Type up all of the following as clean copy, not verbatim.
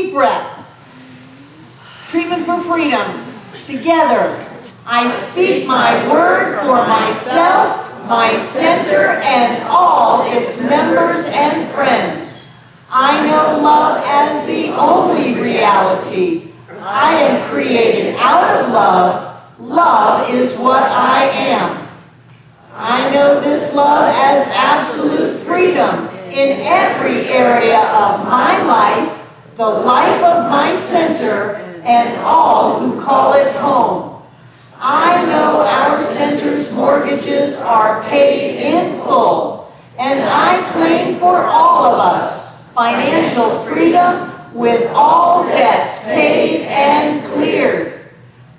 Deep breath. Treatment for freedom. Together. I speak my word for myself, my center, and all its members and friends. I know love as the only reality. I am created out of love. Love is what I am. I know this love as absolute freedom in every area of my life, the life of my center, and all who call it home. I know our center's mortgages are paid in full, and I claim for all of us financial freedom with all debts paid and cleared.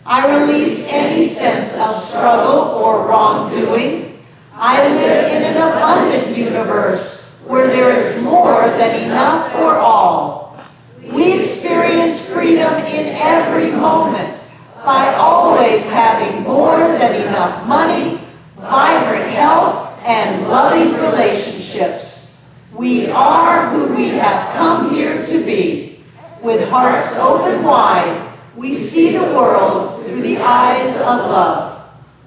I release any sense of struggle or wrongdoing. I live in an abundant universe where there is more than enough for all. We experience freedom in every moment by always having more than enough money, vibrant health, and loving relationships. We are who we have come here to be. With hearts open wide, we see the world through the eyes of love.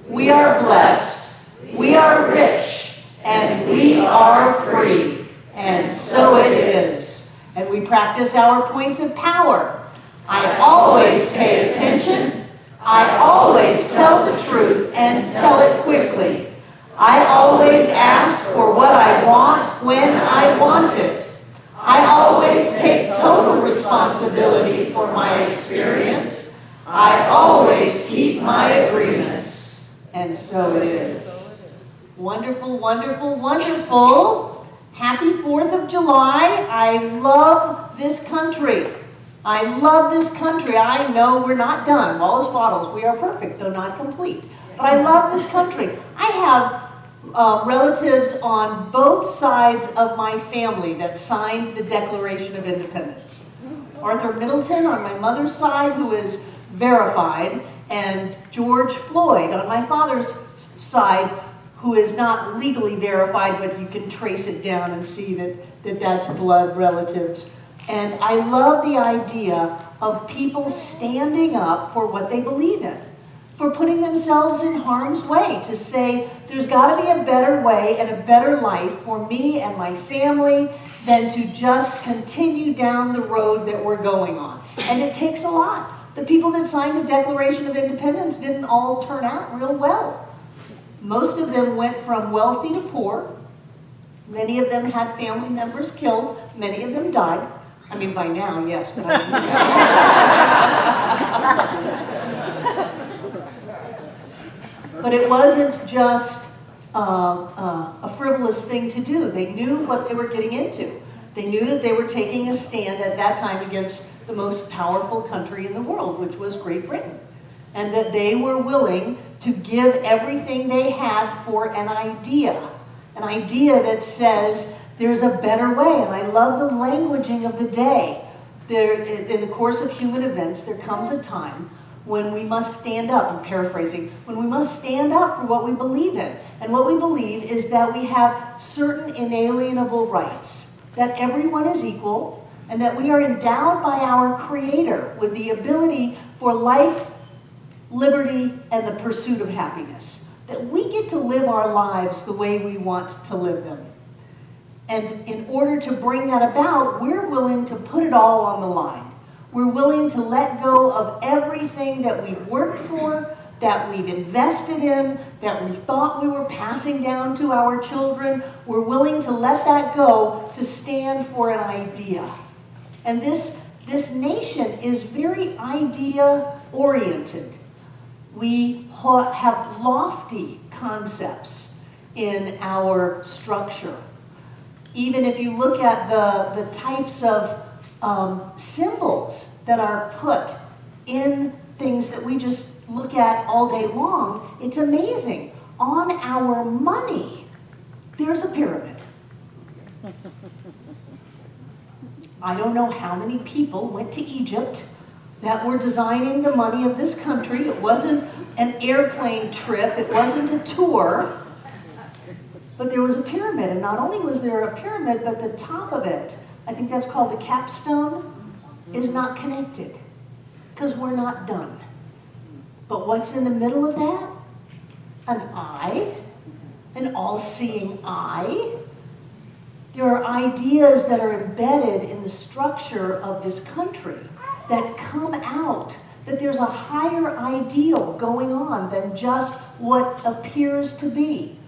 We are blessed, we are rich, and we are free. And so it is. And we practice our points of power. I always pay attention. I always tell the truth and tell it quickly. I always ask for what I want when I want it. I always take total responsibility for my experience. I always keep my agreements. And so it is. Wonderful, wonderful, wonderful. Happy 4th of July. I love this country. I love this country. I know we're not done. Wallace Wattles, we are perfect, though not complete. But I love this country. I have relatives on both sides of my family that signed the Declaration of Independence. Arthur Middleton on my mother's side, who is verified, and George Floyd on my father's side, who is not legally verified, but you can trace it down and see that that's blood relatives. And I love the idea of people standing up for what they believe in, for putting themselves in harm's way, to say there's got to be a better way and a better life for me and my family than to just continue down the road that we're going on. And it takes a lot. The people that signed the Declaration of Independence didn't all turn out real well. Most of them went from wealthy to poor. Many of them had family members killed. Many of them died. I mean, by now, yes, but I mean, but it wasn't just a frivolous thing to do. They knew what they were getting into. They knew that they were taking a stand at that time against the most powerful country in the world, which was Great Britain, and that they were willing to give everything they had for an idea that says, there's a better way. And I love the languaging of the day. In the course of human events, there comes a time when we must stand up, I'm paraphrasing, when we must stand up for what we believe in. And what we believe is that we have certain inalienable rights, that everyone is equal, and that we are endowed by our Creator with the ability for life, liberty, and the pursuit of happiness. That we get to live our lives the way we want to live them. And in order to bring that about, we're willing to put it all on the line. We're willing to let go of everything that we've worked for, that we've invested in, that we thought we were passing down to our children. We're willing to let that go to stand for an idea. And this nation is very idea-oriented. We have lofty concepts in our structure. Even if you look at the types of symbols that are put in things that we just look at all day long, it's amazing. On our money, there's a pyramid. I don't know how many people went to Egypt that were designing the money of this country. It wasn't an airplane trip, it wasn't a tour. But there was a pyramid, and not only was there a pyramid, but the top of it, I think that's called the capstone, is not connected, because we're not done. But what's in the middle of that? An eye, an all-seeing eye. There are ideas that are embedded in the structure of this country that come out, that there's a higher ideal going on than just what appears to be.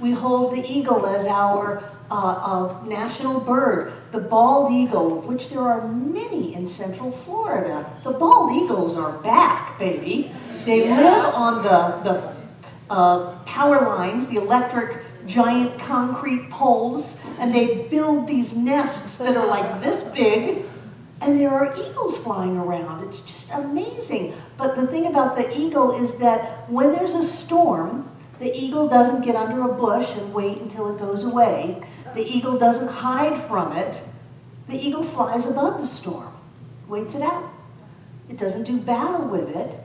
We hold the eagle as our national bird, the bald eagle, of which there are many in Central Florida. The bald eagles are back, baby. They live on the power lines, the electric giant concrete poles, and they build these nests that are like this big, and there are eagles flying around. It's just amazing. But the thing about the eagle is that when there's a storm, the eagle doesn't get under a bush and wait until it goes away. The eagle doesn't hide from it. The eagle flies above the storm, waits it out. It doesn't do battle with it.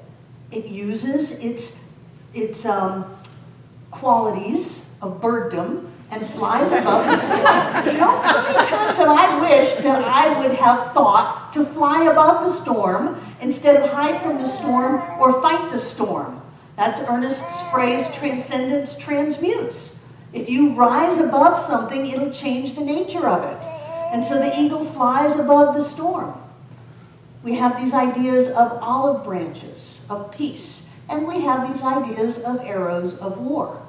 It uses its qualities of birddom and flies above the storm. You know, how many times have I wished that I would have thought to fly above the storm instead of hide from the storm or fight the storm? That's Ernest's phrase, transcendence transmutes. If you rise above something, it'll change the nature of it. And so the eagle flies above the storm. We have these ideas of olive branches, of peace, and we have these ideas of arrows of war.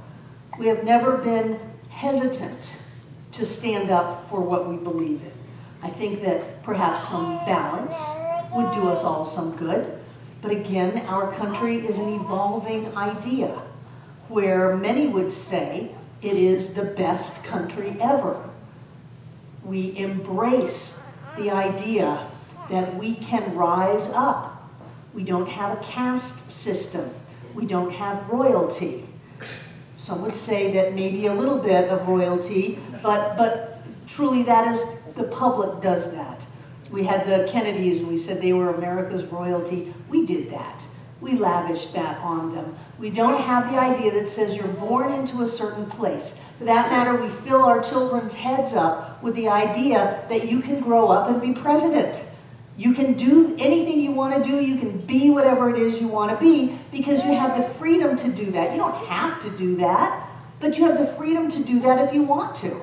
We have never been hesitant to stand up for what we believe in. I think that perhaps some balance would do us all some good. But again, our country is an evolving idea where many would say it is the best country ever. We embrace the idea that we can rise up. We don't have a caste system. We don't have royalty. Some would say that maybe a little bit of royalty, but truly that is, the public does that. We had the Kennedys and we said they were America's royalty. We did that. We lavished that on them. We don't have the idea that says you're born into a certain place. For that matter, we fill our children's heads up with the idea that you can grow up and be president. You can do anything you want to do. You can be whatever it is you want to be because you have the freedom to do that. You don't have to do that, but you have the freedom to do that if you want to.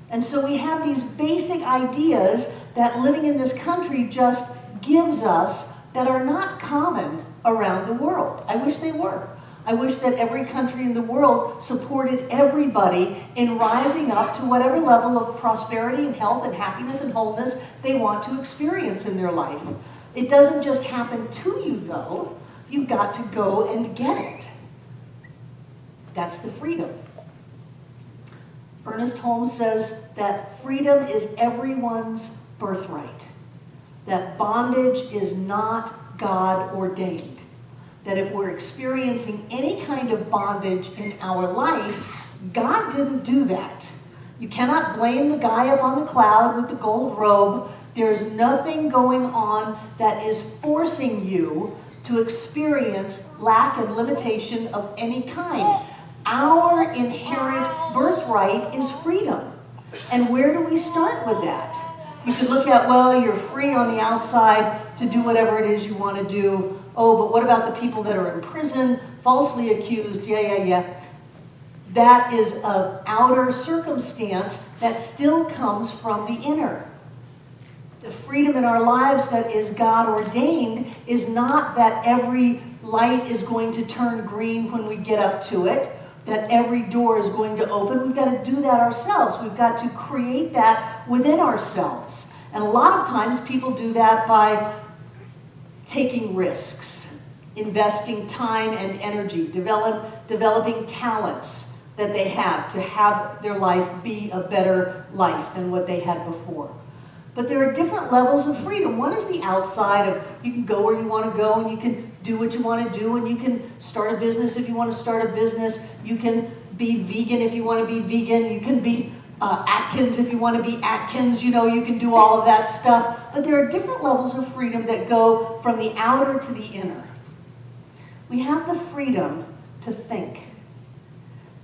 And so we have these basic ideas that living in this country just gives us that are not common around the world. I wish they were. I wish that every country in the world supported everybody in rising up to whatever level of prosperity and health and happiness and wholeness they want to experience in their life. It doesn't just happen to you, though. You've got to go and get it. That's the freedom. Ernest Holmes says that freedom is everyone's birthright, that bondage is not God ordained. That if we're experiencing any kind of bondage in our life, God didn't do that. You cannot blame the guy up on the cloud with the gold robe. There's nothing going on that is forcing you to experience lack and limitation of any kind. Our inherent birthright is freedom. And where do we start with that? You could look at, well, you're free on the outside to do whatever it is you want to do. Oh, but what about the people that are in prison, falsely accused? Yeah. That is an outer circumstance that still comes from the inner. The freedom in our lives that is God ordained is not that every light is going to turn green when we get up to it, that every door is going to open. We've got to do that ourselves. We've got to create that within ourselves. And a lot of times people do that by taking risks, investing time and energy, developing talents that they have to have their life be a better life than what they had before. But there are different levels of freedom. One is the outside of you can go where you want to go and you can do what you want to do and you can start a business if you want to start a business. You can be vegan if you want to be vegan. You can be Atkins if you want to be Atkins. You know, you can do all of that stuff. But there are different levels of freedom that go from the outer to the inner. We have the freedom to think.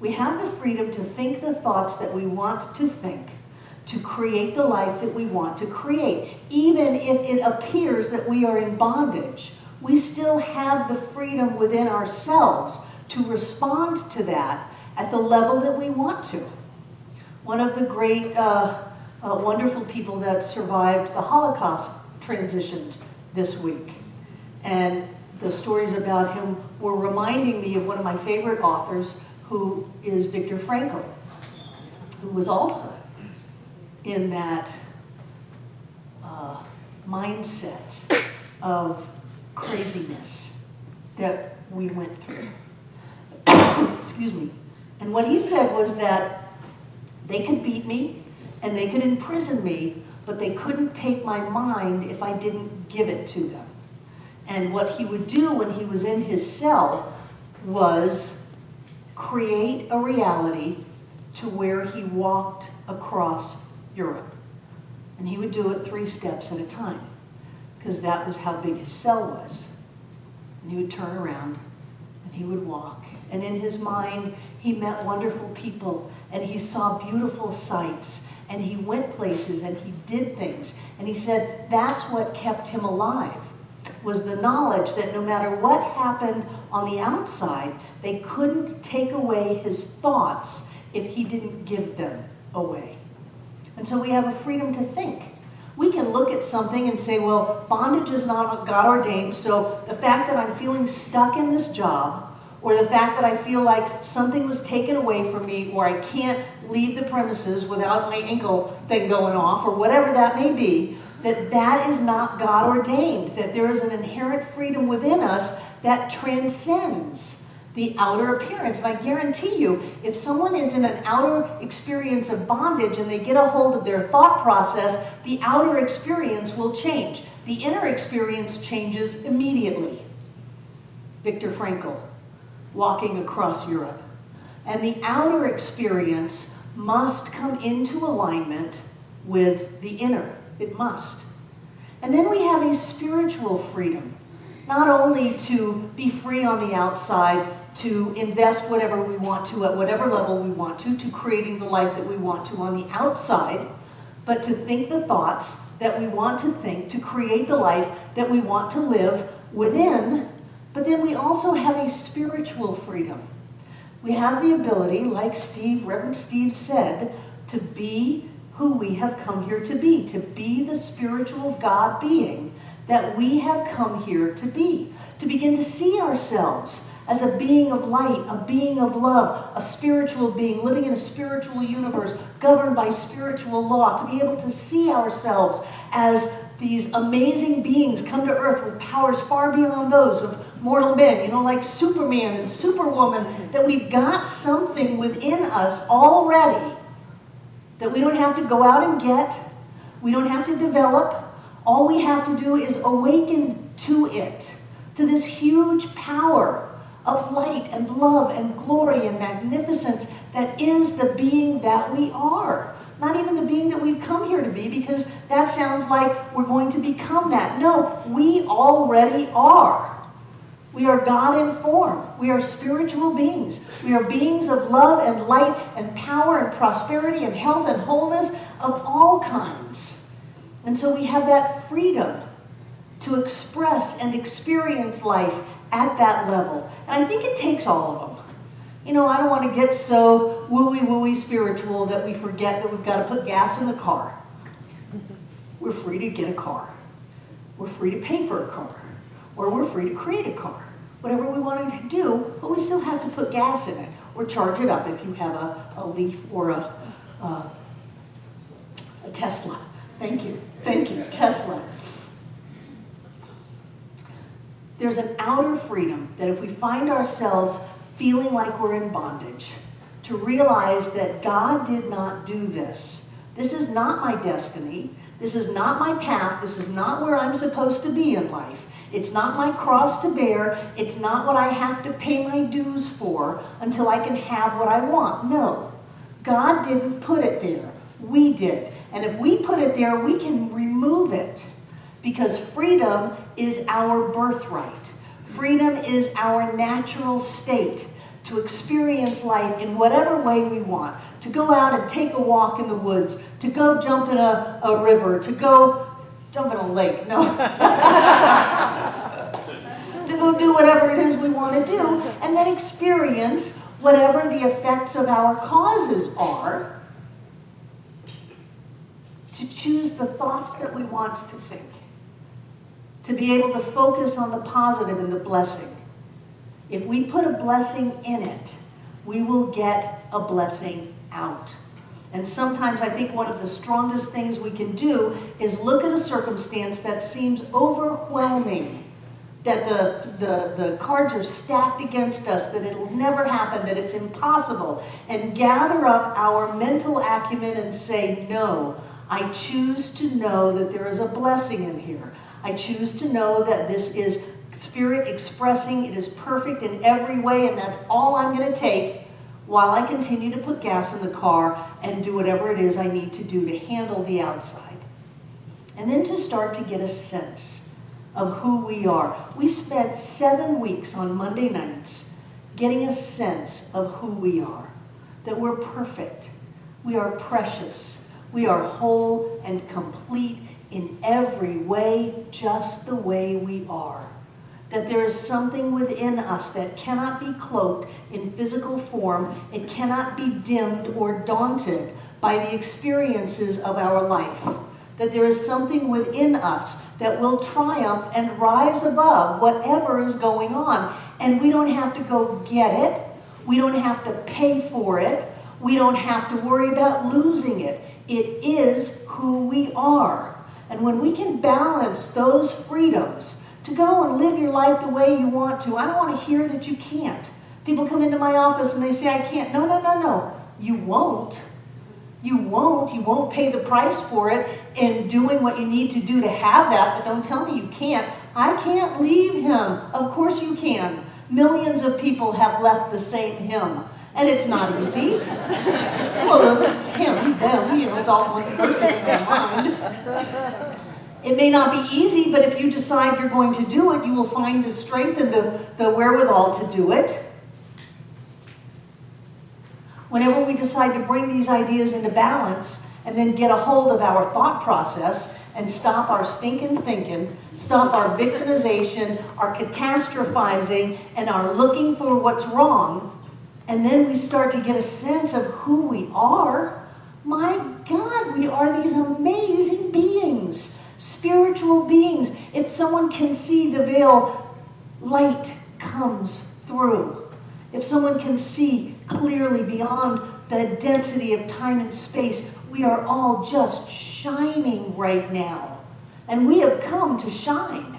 We have the freedom to think the thoughts that we want to think. to create the life that we want to create. Even if it appears that we are in bondage, we still have the freedom within ourselves to respond to that at the level that we want to. One of the great, wonderful people that survived the Holocaust transitioned this week. And the stories about him were reminding me of one of my favorite authors, who is Viktor Frankl, who was also in that mindset of craziness that we went through. Excuse me. And what he said was that they could beat me and they could imprison me, but they couldn't take my mind if I didn't give it to them. And what he would do when he was in his cell was create a reality to where he walked across Europe. And he would do it 3 steps at a time, because that was how big his cell was. And he would turn around and he would walk. And in his mind, he met wonderful people and he saw beautiful sights and he went places and he did things. And he said that's what kept him alive, was the knowledge that no matter what happened on the outside, they couldn't take away his thoughts if he didn't give them away. And so we have a freedom to think. We can look at something and say, well, bondage is not God ordained, so the fact that I'm feeling stuck in this job, or the fact that I feel like something was taken away from me, or I can't leave the premises without my ankle thing going off, or whatever that may be, that is not God ordained, that there is an inherent freedom within us that transcends the outer appearance. And I guarantee you, if someone is in an outer experience of bondage and they get a hold of their thought process, the outer experience will change. The inner experience changes immediately. Viktor Frankl, walking across Europe. And the outer experience must come into alignment with the inner. It must. And then we have a spiritual freedom, not only to be free on the outside, to invest whatever we want to at whatever level we want to creating the life that we want to on the outside, but to think the thoughts that we want to think, to create the life that we want to live within. But then we also have a spiritual freedom. We have the ability, like Reverend Steve said, to be who we have come here to be the spiritual God being that we have come here to be, to begin to see ourselves as a being of light, a being of love, a spiritual being living in a spiritual universe governed by spiritual law, to be able to see ourselves as these amazing beings come to earth with powers far beyond those of mortal men, like Superman and Superwoman, that we've got something within us already that we don't have to go out and get, we don't have to develop. All we have to do is awaken to it, to this huge power of light and love and glory and magnificence that is the being that we are. Not even the being that we've come here to be, because that sounds like we're going to become that. No, we already are. We are God in form. We are spiritual beings. We are beings of love and light and power and prosperity and health and wholeness of all kinds. And so we have that freedom to express and experience life at that level. And I think it takes all of them. I don't want to get so wooey spiritual that we forget that we've got to put gas in the car. We're free to get a car. We're free to pay for a car. Or we're free to create a car. Whatever we want to do, but we still have to put gas in it or charge it up if you have a Leaf or a Tesla. Thank you, Tesla. There's an outer freedom that if we find ourselves feeling like we're in bondage, to realize that God did not do this. This is not my destiny. This is not my path. This is not where I'm supposed to be in life. It's not my cross to bear. It's not what I have to pay my dues for until I can have what I want. No, God didn't put it there. We did. And if we put it there, we can remove it, because freedom is our birthright. Freedom is our natural state. to experience life in whatever way we want, to go out and take a walk in the woods, to go jump in a river, to go jump in a lake, no. To go do whatever it is we want to do, and then experience whatever the effects of our causes are, to choose the thoughts that we want to think, to be able to focus on the positive and the blessing. If we put a blessing in it, we will get a blessing out. And sometimes I think one of the strongest things we can do is look at a circumstance that seems overwhelming, that the cards are stacked against us, that it'll never happen, that it's impossible, and gather up our mental acumen and say, no, I choose to know that there is a blessing in here. I choose to know that this is Spirit expressing, it is perfect in every way, and that's all I'm going to take while I continue to put gas in the car and do whatever it is I need to do to handle the outside. And then to start to get a sense of who we are. We spent 7 weeks on Monday nights getting a sense of who we are, that we're perfect, we are precious, we are whole and complete in every way, just the way we are. That there is something within us that cannot be cloaked in physical form. It cannot be dimmed or daunted by the experiences of our life. That there is something within us that will triumph and rise above whatever is going on. And we don't have to go get it. We don't have to pay for it. We don't have to worry about losing it. It is who we are. And when we can balance those freedoms to go and live your life the way you want to, I don't want to hear that you can't. People come into my office and they say, I can't. No, no, no, no. You won't. You won't. You won't pay the price for it in doing what you need to do to have that, but don't tell me you can't. I can't leave him. Of course you can. Millions of people have left the same him. And it's not easy. Well, it's him, them, it's all one person in my mind. It may not be easy, but if you decide you're going to do it, you will find the strength and the wherewithal to do it. Whenever we decide to bring these ideas into balance and then get a hold of our thought process and stop our stinking thinking, stop our victimization, our catastrophizing, and our looking for what's wrong, and then we start to get a sense of who we are, my God, we are these amazing beings. Spiritual beings. If someone can see the veil, light comes through. If someone can see clearly beyond the density of time and space, we are all just shining right now. And we have come to shine.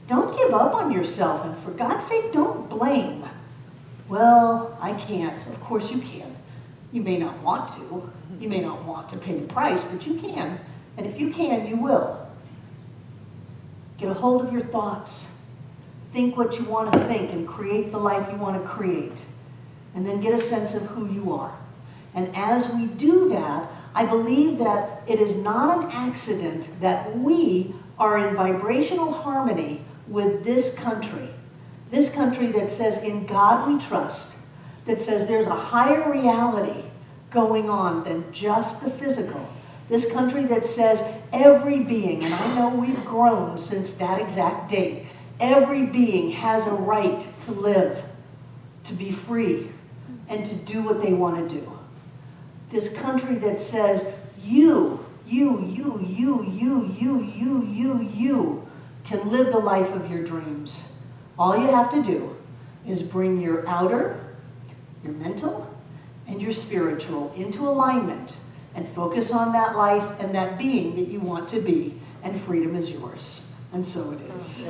Don't give up on yourself, and for God's sake, don't blame. Well, I can't. Of course you can. You may not want to. You may not want to pay the price, but you can. And if you can, you will. Get a hold of your thoughts. Think what you want to think and create the life you want to create. And then get a sense of who you are. And as we do that, I believe that it is not an accident that we are in vibrational harmony with this country. This country that says, in God we trust, that says there's a higher reality going on than just the physical. This country that says every being, and I know we've grown since that exact date, every being has a right to live, to be free, and to do what they want to do. This country that says you can live the life of your dreams. All you have to do is bring your outer, your mental, and your spiritual into alignment and focus on that life and that being that you want to be, and freedom is yours. And so it is.